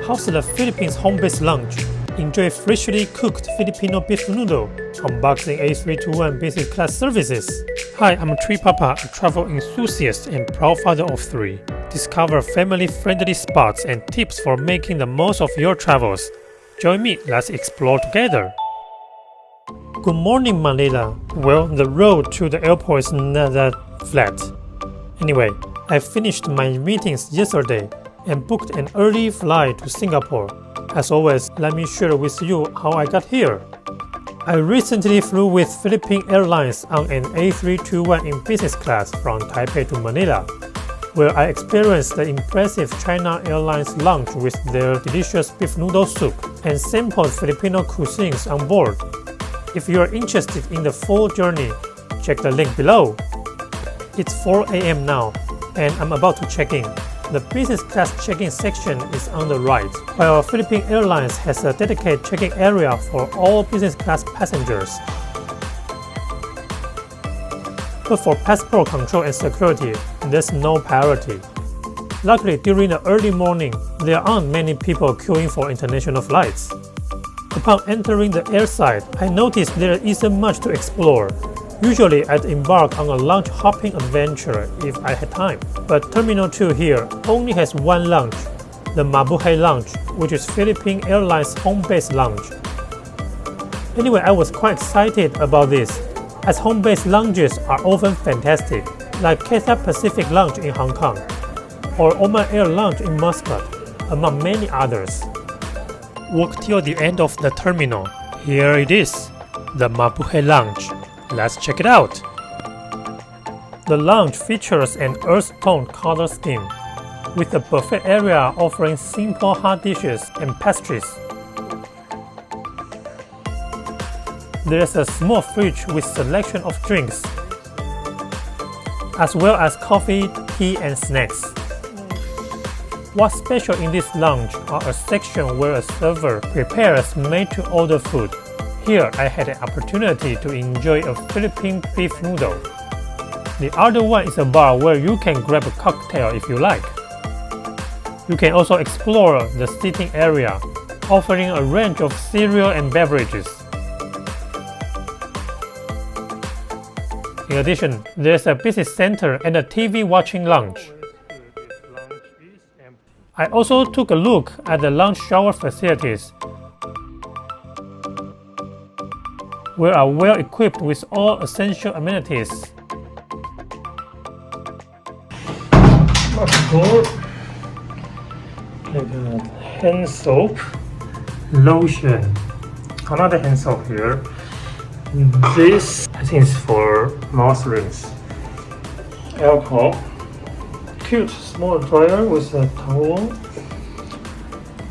How's the Philippines home-based lunch? Enjoy freshly cooked Filipino beef noodle. Unboxing A321 business class services. Hi, I'm Tree Papa, a travel enthusiast and proud father of 3. Discover family-friendly spots and tips for making the most of your travels. Join me, let's explore together. Good morning, Manila. Well, the road to the airport is not that flat. Anyway, I finished my meetings yesterday and booked an early flight to Singapore. As always, let me share with you how I got here. I recently flew with Philippine Airlines on an A321 in business class from Taipei to Manila, where I experienced the impressive China Airlines lunch with their delicious beef noodle soup and sampled Filipino cuisines on board. If you are interested in the full journey, check the link below. It's 4 a.m. now, and I'm about to check in. The business class check-in section is on the right, while Philippine Airlines has a dedicated check-in area for all business class passengers. But for passport control and security, there's no priority. Luckily, during the early morning, there aren't many people queuing for international flights. Upon entering the airside, I noticed there isn't much to explore. Usually, I'd embark on a lunch hopping adventure if I had time, but Terminal 2 here only has one lounge, the Mabuhay lounge, which is Philippine Airlines home-based lounge. Anyway, I was quite excited about this, as home-based lounges are often fantastic, like Cathay Pacific Lounge in Hong Kong, or Oman Air Lounge in Muscat, among many others. Walk till the end of the terminal. Here it is, the Mabuhay lounge. Let's check it out. The lounge features an earth tone color scheme, with a buffet area offering simple hot dishes and pastries. There's a small fridge with selection of drinks, as well as coffee, tea, and snacks. What's special in this lounge are a section where a server prepares made-to-order food. Here, I had an opportunity to enjoy a Philippine beef noodle. The other one is a bar where you can grab a cocktail if you like. You can also explore the seating area, offering a range of cereal and beverages. In addition, there's a business center and a TV watching lounge. I also took a look at the lounge shower facilities, which are well equipped with all essential amenities. Of course, I got hand soap, lotion, another hand soap here. This I think is for mouth rinse. Alcohol, cute small dryer with a towel.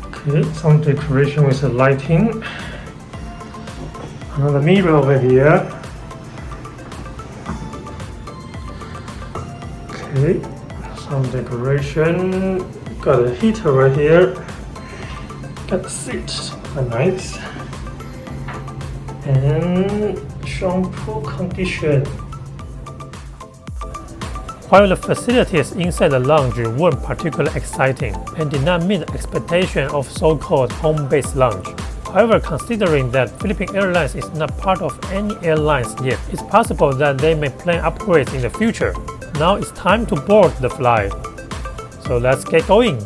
Okay, some decoration with the lighting. Another mirror over here. Okay, some decoration. Got a heater right here. Got the seat, nice. And shampoo condition. While the facilities inside the lounge weren't particularly exciting and did not meet the expectation of so-called home-based lounge. However, considering that Philippine Airlines is not part of any airlines yet, it's possible that they may plan upgrades in the future. Now it's time to board the flight. So let's get going.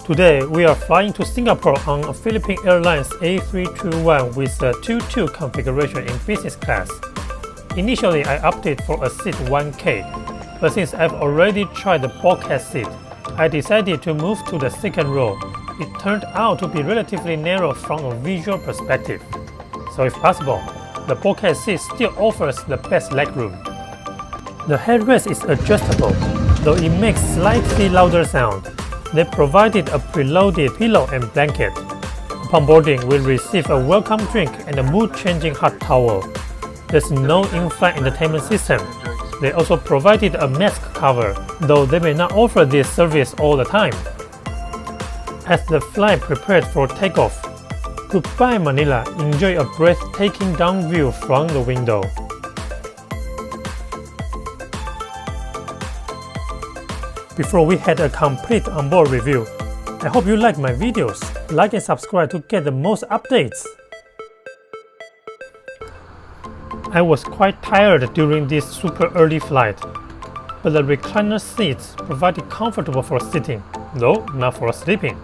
Today, we are flying to Singapore on a Philippine Airlines A321 with a 2-2 configuration in business class. Initially, I opted for a seat 1K, but since I've already tried the bulkhead seat, I decided to move to the second row. It turned out to be relatively narrow from a visual perspective. So if possible, the bulkhead seat still offers the best legroom. The headrest is adjustable, though it makes slightly louder sound. They provided a preloaded pillow and blanket. Upon boarding, we receive a welcome drink and a mood-changing hot towel. There's no in-flight entertainment system. They also provided a mask cover, though they may not offer this service all the time. As the flight prepared for takeoff, goodbye Manila, enjoy a breathtaking down view from the window. Before we had a complete onboard review, I hope you like my videos. Like and subscribe to get the most updates. I was quite tired during this super early flight, but the recliner seats provided comfortable for sitting, though not for sleeping.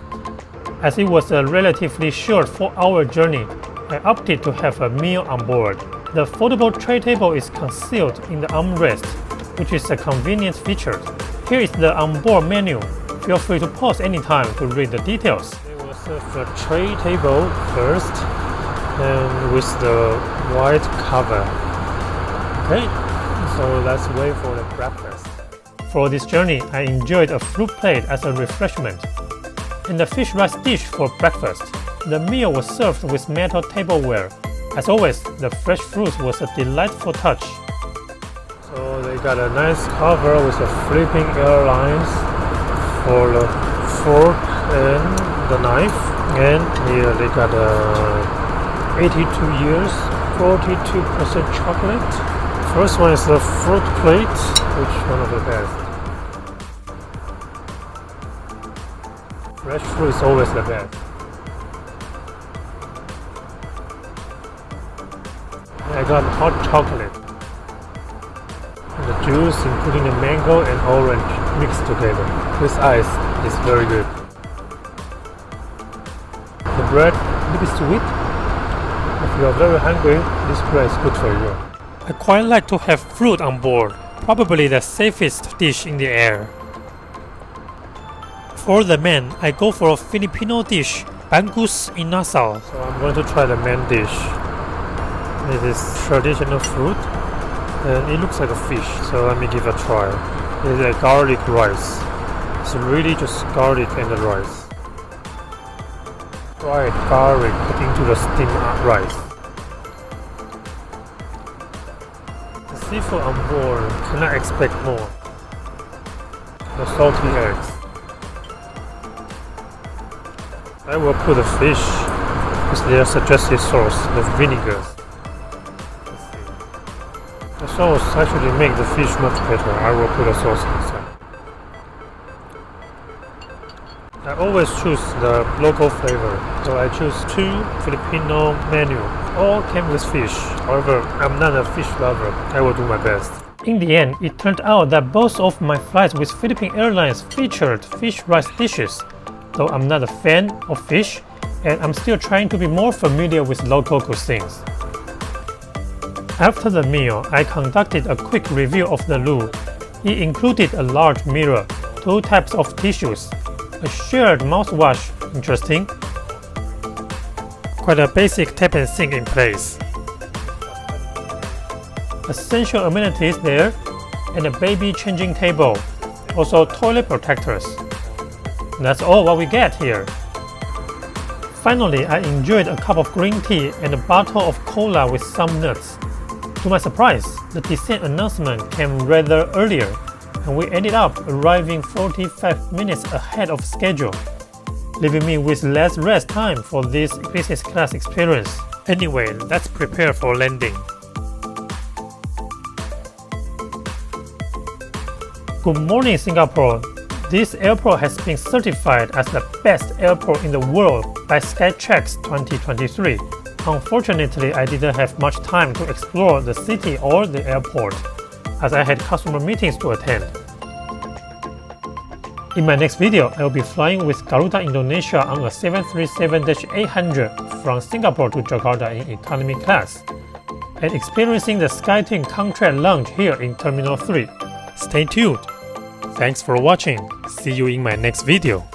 As it was a relatively short 4-hour journey, I opted to have a meal on board. The foldable tray table is concealed in the armrest, which is a convenient feature. Here is the onboard menu. Feel free to pause anytime to read the details. They will serve the tray table first, and with the white cover. Okay, so let's wait for the breakfast. For this journey, I enjoyed a fruit plate as a refreshment and a fish rice dish for breakfast. The meal was served with metal tableware. As always, the fresh fruit was a delightful touch. So they got a nice cover with the Philippine Airlines for the fork and the knife. And here they got 82 years, 42% chocolate. First one is the fruit plate, which is one of the best. Fresh fruit is always the best. I got hot chocolate. And the juice, including the mango and orange, mixed together. This ice is very good. The bread a little bit sweet. If you are very hungry, this bread is good for you. I quite like to have fruit on board, probably the safest dish in the air. For the main, I go for a Filipino dish, bangus inasal. So I'm going to try the main dish. It is traditional fruit, and it looks like a fish, so let me give it a try. It is a garlic rice. It's really just garlic and the rice. Fried garlic put into the steamed rice. The seafood on board, cannot expect more. The salty eggs. I will put the fish with their suggested sauce, the vinegars. The sauce actually makes the fish much better. I will put a sauce inside. I always choose the local flavor, so I choose 2 Filipino menu. All came with fish. However, I'm not a fish lover. I will do my best. In the end, it turned out that both of my flights with Philippine Airlines featured fish rice dishes. Though I'm not a fan of fish, and I'm still trying to be more familiar with local cuisines. After the meal, I conducted a quick review of the loo. It included a large mirror, 2 types of tissues, a shared mouthwash, interesting, quite a basic tap and sink in place, essential amenities there, and a baby changing table, also toilet protectors. That's all what we get here. Finally, I enjoyed a cup of green tea and a bottle of cola with some nuts. To my surprise, the descent announcement came rather earlier, and we ended up arriving 45 minutes ahead of schedule, leaving me with less rest time for this business class experience. Anyway, let's prepare for landing. Good morning, Singapore. This airport has been certified as the best airport in the world by Skytrax 2023. Unfortunately, I didn't have much time to explore the city or the airport, as I had customer meetings to attend. In my next video, I will be flying with Garuda Indonesia on a 737-800 from Singapore to Jakarta in economy class, and experiencing the SkyTwin contract lounge here in Terminal 3. Stay tuned! Thanks for watching. See you in my next video.